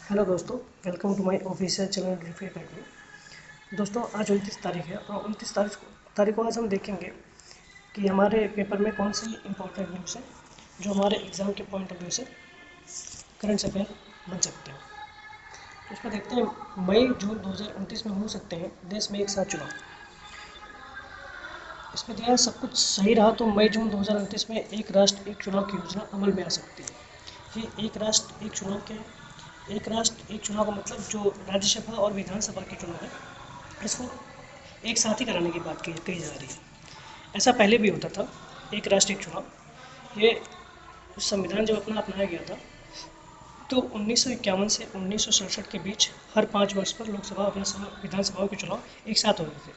Hello दोस्तों, welcome to my official channel ड्रीफी academy. दोस्तों, आज 29 तारीख है और 29 तारीख को आज हम देखेंगे कि हमारे पेपर में कौन सी इंपॉर्टेंट न्यूज़ है जो हमारे एग्ज़ाम के पॉइंट ऑफ व्यू से करंट अफेयर बन सकते हैं। तो इसमें देखते हैं, मई जून 2029 में हो सकते हैं देश में एक साथ चुनाव। इसमें दिया है सब कुछ सही रहा तो मई जून 2029 में एक राष्ट्र एक चुनाव की योजना अमल में आ सकती है। ये एक राष्ट्र एक चुनाव के एक राष्ट्र एक चुनाव का मतलब जो राज्यसभा और विधानसभा के चुनाव है, इसको एक साथ ही कराने की बात कही जा रही है। ऐसा पहले भी होता था, एक राष्ट्र एक चुनाव। ये संविधान जब अपनाया गया था तो 1951 से 1967 के बीच हर 5 वर्ष पर लोकसभा और विधानसभाओं के चुनाव एक साथ होते थे।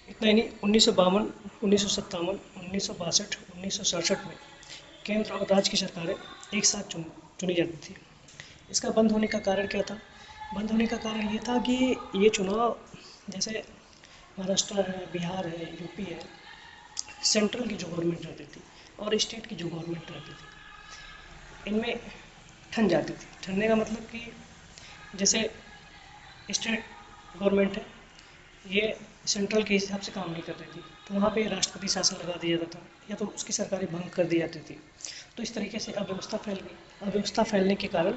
इतना ही नहीं, 1952, 1957, 1962, 1967 में केंद्र और राज्य की सरकारें एक साथ चुनी जाती थी। इसका बंद होने का कारण क्या था? बंद होने का कारण ये था कि ये चुनाव, जैसे महाराष्ट्र है, बिहार है, यूपी है, सेंट्रल की जो गवर्नमेंट रहती थी और स्टेट की जो गवर्नमेंट रहती थी, इनमें ठन जाती थी। ठनने का मतलब कि जैसे स्टेट गवर्नमेंट है, ये सेंट्रल के हिसाब से काम नहीं कर रही थी, तो वहाँ पे राष्ट्रपति शासन लगा दिया जाता था या तो उसकी सरकारें भंग कर दी जाती थी। तो इस तरीके से अव्यवस्था फैल गई। अव्यवस्था फैलने के कारण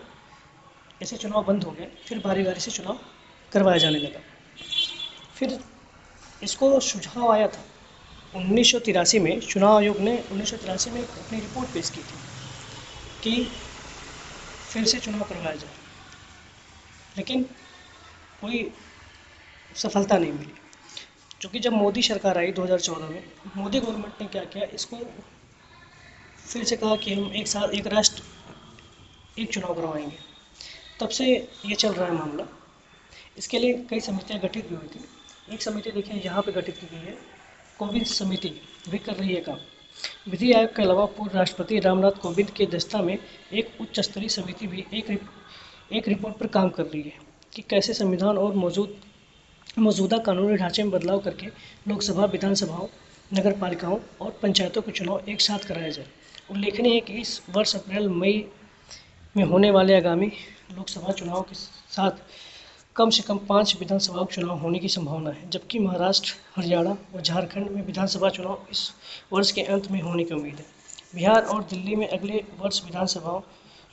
ऐसे चुनाव बंद हो गए, फिर बारी बारी से चुनाव करवाया जाने लगा। फिर इसको सुझाव आया था 1983 में। चुनाव आयोग ने 1983 में अपनी रिपोर्ट पेश की थी कि फिर से चुनाव करवाया जाए, लेकिन कोई सफलता नहीं मिली। क्योंकि जब मोदी सरकार आई 2014 में, मोदी गवर्नमेंट ने क्या किया, इसको फिर से कहा कि हम एक साथ एक राष्ट्र एक चुनाव करवाएंगे। तब से ये चल रहा है मामला। इसके लिए कई समितियां गठित भी हुई थी। एक समिति देखिए यहाँ पे गठित की गई है, कोविंद समिति भी कर रही है काम। विधि आयोग के अलावा पूर्व राष्ट्रपति रामनाथ कोविंद की अध्यक्षता में एक उच्च स्तरीय समिति भी एक रिपोर्ट पर काम कर रही है कि कैसे संविधान और मौजूदा कानूनी ढांचे में बदलाव करके लोकसभा, विधानसभाओं, नगर पालिकाओं और पंचायतों के चुनाव एक साथ कराया जाए। उल्लेखनीय है कि इस वर्ष अप्रैल मई में होने वाले आगामी लोकसभा चुनाव के साथ कम से कम 5 विधानसभा चुनाव होने की संभावना है, जबकि महाराष्ट्र, हरियाणा और झारखंड में विधानसभा चुनाव इस वर्ष के अंत में होने की उम्मीद है। बिहार और दिल्ली में अगले वर्ष विधानसभा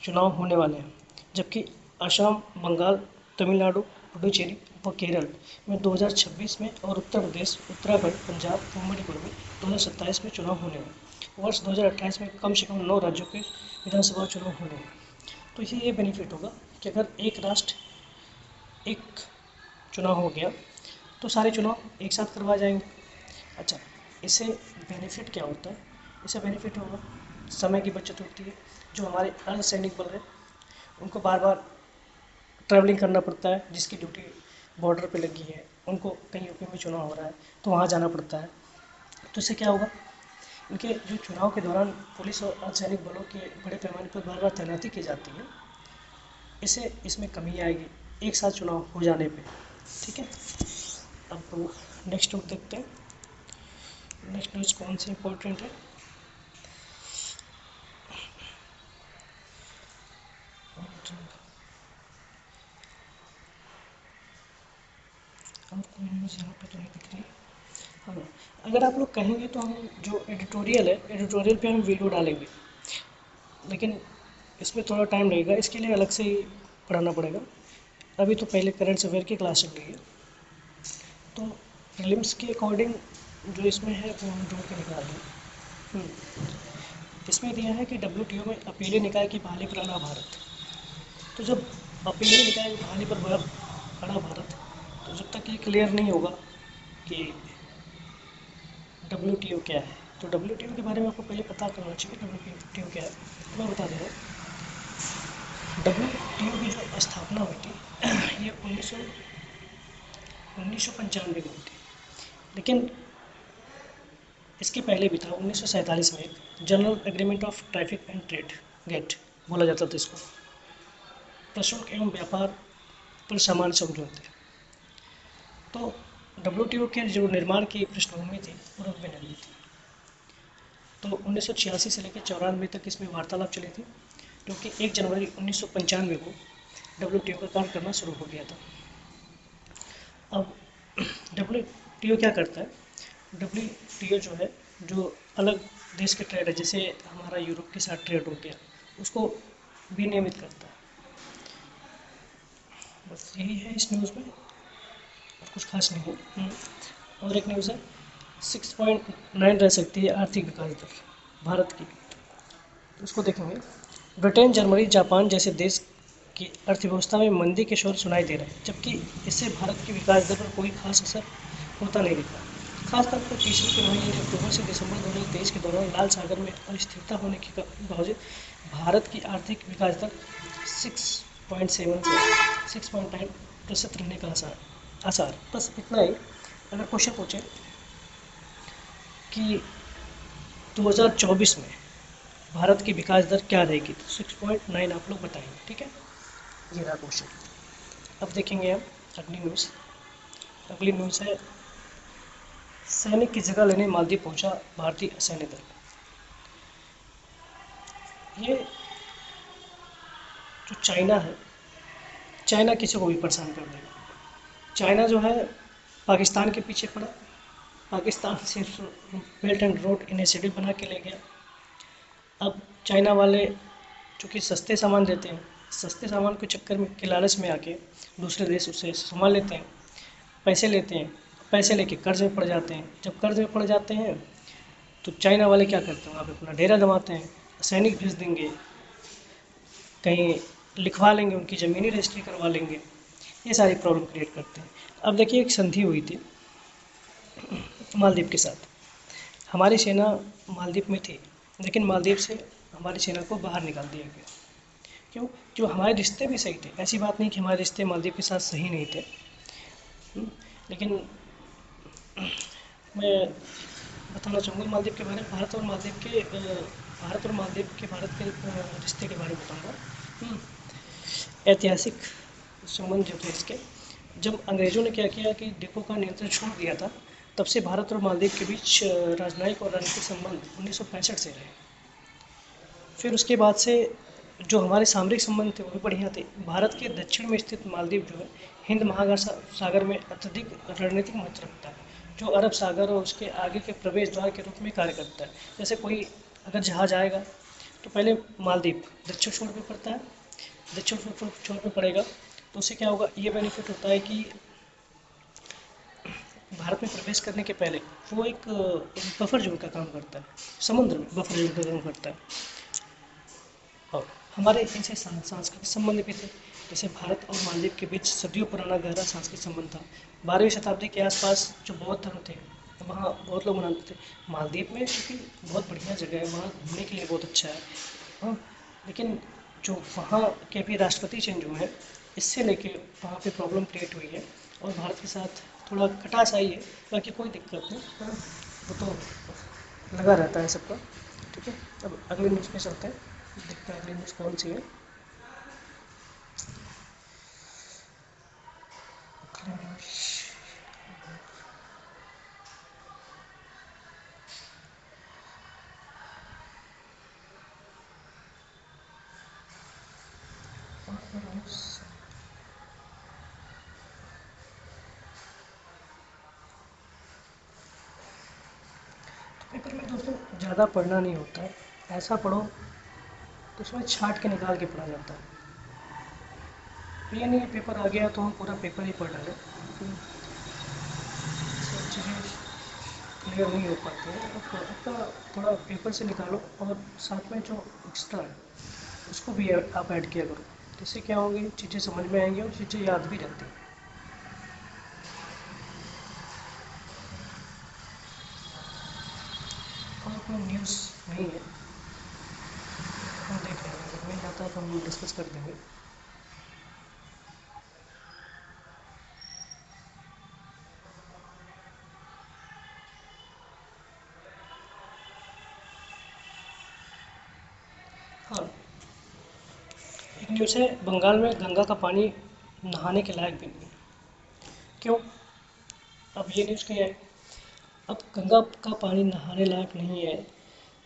चुनाव होने वाले हैं, जबकि असम, बंगाल, तमिलनाडु, पुडुचेरी व केरल में 2026 में और उत्तर प्रदेश, उत्तराखंड, पंजाब व मणिपुर में 2027 में चुनाव होने हैं। वर्ष 2028 में कम से कम 9 राज्यों के विधानसभा चुनाव होने हैं। तो इसे ये बेनिफिट होगा कि अगर एक राष्ट्र एक चुनाव हो गया तो सारे चुनाव एक साथ करवाए जाएंगे। अच्छा, इससे बेनिफिट क्या होता है? इससे बेनिफिट होगा, समय की बचत होती है। जो हमारे अर्धसैनिक बल है, उनको बार बार ट्रैवलिंग करना पड़ता है, जिसकी ड्यूटी बॉर्डर पे लगी है, उनको कहीं यूपी में चुनाव हो रहा है तो वहाँ जाना पड़ता है। तो इससे क्या होगा, इनके जो चुनाव के दौरान पुलिस और अर्धसैनिक बलों के बड़े पैमाने पर बार बार तैनाती की जाती है, इससे इसमें कमी आएगी एक साथ चुनाव हो जाने पे। ठीक है, अब नेक्स्ट न्यूज़ देखते हैं। नेक्स्ट न्यूज़ कौन सी इंपॉर्टेंट है? और कोई न्यूज़ यहाँ पे तो नहीं दिख रही। हाँ, अगर आप लोग कहेंगे तो हम जो एडिटोरियल है, एडिटोरियल पे हम वीडियो डालेंगे, लेकिन इसमें थोड़ा टाइम लगेगा, इसके लिए अलग से ही पढ़ाना पड़ेगा। अभी तो पहले करंट अफेयर की क्लास चल रही है, तो प्रीलिम्स के अकॉर्डिंग जो इसमें है वो हम जोड़ के निकाल दें। इसमें दिया है कि WTO में अपीलीय निकाय की बहाली पर अड़ा भारत। तो जब अपीलीय निकाय की बहाली पर अड़ा भारत, तो जब तक ये क्लियर नहीं होगा कि WTO क्या है, तो WTO के बारे में आपको पहले पता करना चाहिए WTO क्या है। तो मैं बता दे रहा हूँ, WTO की जो स्थापना हुई थी ये 1995 में हुई थी, लेकिन इसके पहले भी था 1947 में एक general agreement of traffic and trade, GATT बोला जाता था इसको, प्रशुल्क एवं व्यापार पर समान समझौते। तो WTO के जो निर्माण की पृष्ठभूमि थी वो रग्बी नदी थी। तो 1986 से लेकर 94 तक इसमें वार्तालाप चली थी, क्योंकि 1 जनवरी 1995 को WTO का काम करना शुरू हो गया था। अब WTO क्या करता है? WTO जो है, जो अलग देश के ट्रेड है, जैसे हमारा यूरोप के साथ ट्रेड हो गया, उसको विनियमित करता है। बस यही है इस न्यूज़ में, और कुछ खास नहीं है। और एक न्यूज़ है, 6.9 रह सकती है आर्थिक विकास दर भारत की, तो उसको देखेंगे। ब्रिटेन, जर्मनी, जापान जैसे देश की अर्थव्यवस्था में मंदी के शोर सुनाई दे रहे हैं, जबकि इससे भारत की विकास दर पर कोई खास असर होता नहीं दिखा। खासतौर पर तीसरी तिमाही यानी अक्टूबर से दिसंबर 2023 के दौरान लाल सागर में अस्थिरता होने के बावजूद भारत की आर्थिक विकास दर 6.7 से 6.9% रहने का आसार। बस इतना ही। अगर क्वेश्चन पूछे कि 2024 में भारत की विकास दर क्या रहेगी, तो 6.9 आप लोग बताएंगे, ठीक है। ये रहा क्वेश्चन। अब देखेंगे हम अगली न्यूज़। अगली न्यूज़ है, सैनिक की जगह लेने मालदीव पहुंचा भारतीय सैन्य दल। ये जो चाइना है, चाइना किसी को भी परेशान कर देगा। चाइना जो है पाकिस्तान के पीछे पड़ा, पाकिस्तान से बेल्ट एंड रोड इनिशिएटिव बना के ले गया। अब चाइना वाले चूँकि सस्ते सामान देते हैं, सस्ते सामान के चक्कर में, के लालच में आके दूसरे देश उससे सामान लेते हैं, पैसे लेते हैं, पैसे लेके कर्ज में पड़ जाते हैं। जब कर्ज में पड़ जाते हैं तो चाइना वाले क्या करते हैं, वहाँ पे अपना डेरा जमाते हैं, सैनिक भेज देंगे, कहीं लिखवा लेंगे, उनकी ज़मीनी रजिस्ट्री करवा लेंगे, ये सारी प्रॉब्लम क्रिएट करते हैं। अब देखिए, एक संधि हुई थी मालदीव के साथ। हमारी सेना मालदीव में थी, लेकिन मालदीव से हमारी सेना को बाहर निकाल दिया गया। क्यों? जो हमारे रिश्ते भी सही थे, ऐसी बात नहीं कि हमारे रिश्ते मालदीव के साथ सही नहीं थे। लेकिन मैं बताना चाहूँगा मालदीव के बारे में, भारत और मालदीव के भारत के रिश्ते के बारे में बताऊँगा। ऐतिहासिक संबंध जो थे इसके, जब अंग्रेज़ों ने क्या किया कि द्वीपों का नियंत्रण छोड़ दिया था, तब से भारत और मालदीव के बीच राजनयिक और राजनीतिक संबंध 1965 से रहे। फिर उसके बाद से जो हमारे सामरिक संबंध थे वो भी बढ़िया थे। भारत के दक्षिण में स्थित मालदीव जो है, हिंद महासागर में अत्यधिक रणनीतिक महत्व रखता है, जो अरब सागर और उसके आगे के प्रवेश द्वार के रूप में कार्य करता है। जैसे कोई अगर जहाज आएगा तो पहले मालदीव दक्षिण छोर पे पड़ता है, दक्षिण छोर पे पड़ेगा, तो उससे क्या होगा, ये बेनिफिट होता है कि भारत में प्रवेश करने के पहले वो एक बफर जोन का काम करता है, समुद्र में बफर जोन का काम करता है। और हमारे इनसे सांस्कृतिक संबंध भी थे, जैसे भारत और मालदीव के बीच सदियों पुराना गहरा सांस्कृतिक संबंध था। 12वीं शताब्दी के आसपास जो बौद्ध धर्म थे, वहाँ बहुत लोग मनाते थे। मालदीव में क्योंकि बहुत बढ़िया जगह है, वहाँ घूमने के लिए बहुत अच्छा है। हाँ, लेकिन जो वहाँ के अभी राष्ट्रपति चेंज हुए हैं, इससे लेके वहाँ पे प्रॉब्लम क्रिएट हुई है, और भारत के साथ थोड़ा खटास आई है। बाकी कोई दिक्कत नहीं, हाँ, वो तो लगा रहता है सबका। ठीक है, अब अगले न्यूज़ पे चलते हैं, देखते हैं अगली न्यूज़ कौन सी है। पेपर में दोस्तों ज़्यादा पढ़ना नहीं होता है, ऐसा पढ़ो तो उसमें छाँट के निकाल के पढ़ा जाता है। ये नहीं पेपर आ गया तो हम पूरा पेपर ही पढ़ डालें, सब चीज़ें क्लियर नहीं हो पाती हैं। तो आपका थोड़ा पेपर से निकालो, और साथ में जो एक्स्ट्रा है उसको भी आप ऐड किया करो, तो इससे क्या होगी, चीज़ें समझ में आएंगी और चीज़ें याद भी रहती हैं। और कोई न्यूज़ नहीं है, हम देख लेंगे, अगर मिल जाता है तो हम डिस्कस कर देंगे। हाँ, एक न्यूज़ है, बंगाल में गंगा का पानी नहाने के लायक भी नहीं है। क्यों? अब ये न्यूज़ क्या है, अब गंगा का पानी नहाने लायक नहीं है,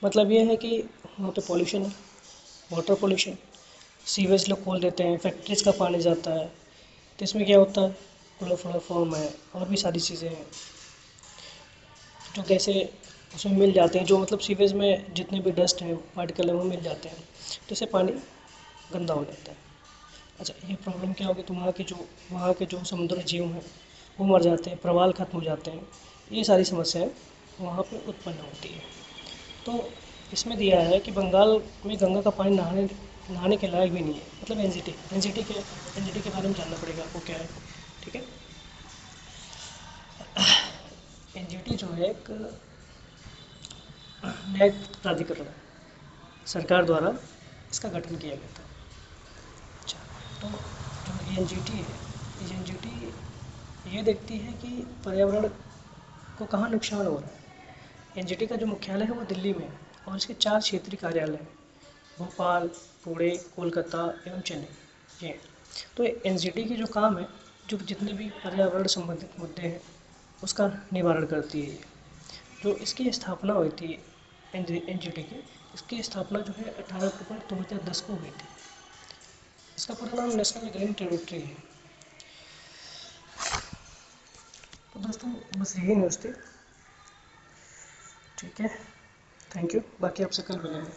मतलब ये है कि वहाँ पे पॉल्यूशन है, वाटर पॉल्यूशन, सीवेज लोग खोल देते हैं, फैक्ट्रीज का पानी जाता है, तो इसमें क्या होता है, क्लोरोफ्लोरोफॉर्म है और भी सारी चीज़ें हैं जो कैसे उसमें मिल जाते हैं, जो मतलब सीवेज में जितने भी डस्ट हैं पार्टिकल हैं वो मिल जाते हैं, तो इससे पानी गंदा हो जाता है। अच्छा, ये प्रॉब्लम क्या होगी, तो वहाँ के जो समुद्री जीव हैं वो मर जाते हैं, प्रवाल खत्म हो जाते हैं, ये सारी समस्याएं वहाँ पे उत्पन्न होती है। तो इसमें दिया है कि बंगाल में गंगा का पानी नहाने नहाने के लायक भी नहीं है, मतलब एनजीटी के बारे में जानना पड़ेगा आपको क्या है। ठीक है, एनजीटी जो है एक न्यायिक प्राधिकरण है, सरकार द्वारा इसका गठन किया गया था। अच्छा, तो जो एनजीटी है, एनजीटी ये देखती है कि पर्यावरण को कहाँ नुकसान हो रहा है। एनजीटी का जो मुख्यालय है वो दिल्ली में है और इसके 4 क्षेत्रीय कार्यालय हैं, भोपाल, पुणे, कोलकाता एवं चेन्नई। ये तो एनजीटी की जो काम है, जो जितने भी पर्यावरण संबंधित मुद्दे हैं उसका निवारण करती है। जो इसकी स्थापना हुई थी एनजीटी की, इसकी स्थापना जो है 18 अक्टूबर 2010 को हुई थी। इसका पूरा नाम नेशनल ग्रीन टेरिटरी है। तो दोस्तों बस यही न्यूज़ थी। ठीक है, थैंक यू, बाकी आपसे कल मिलेंगे।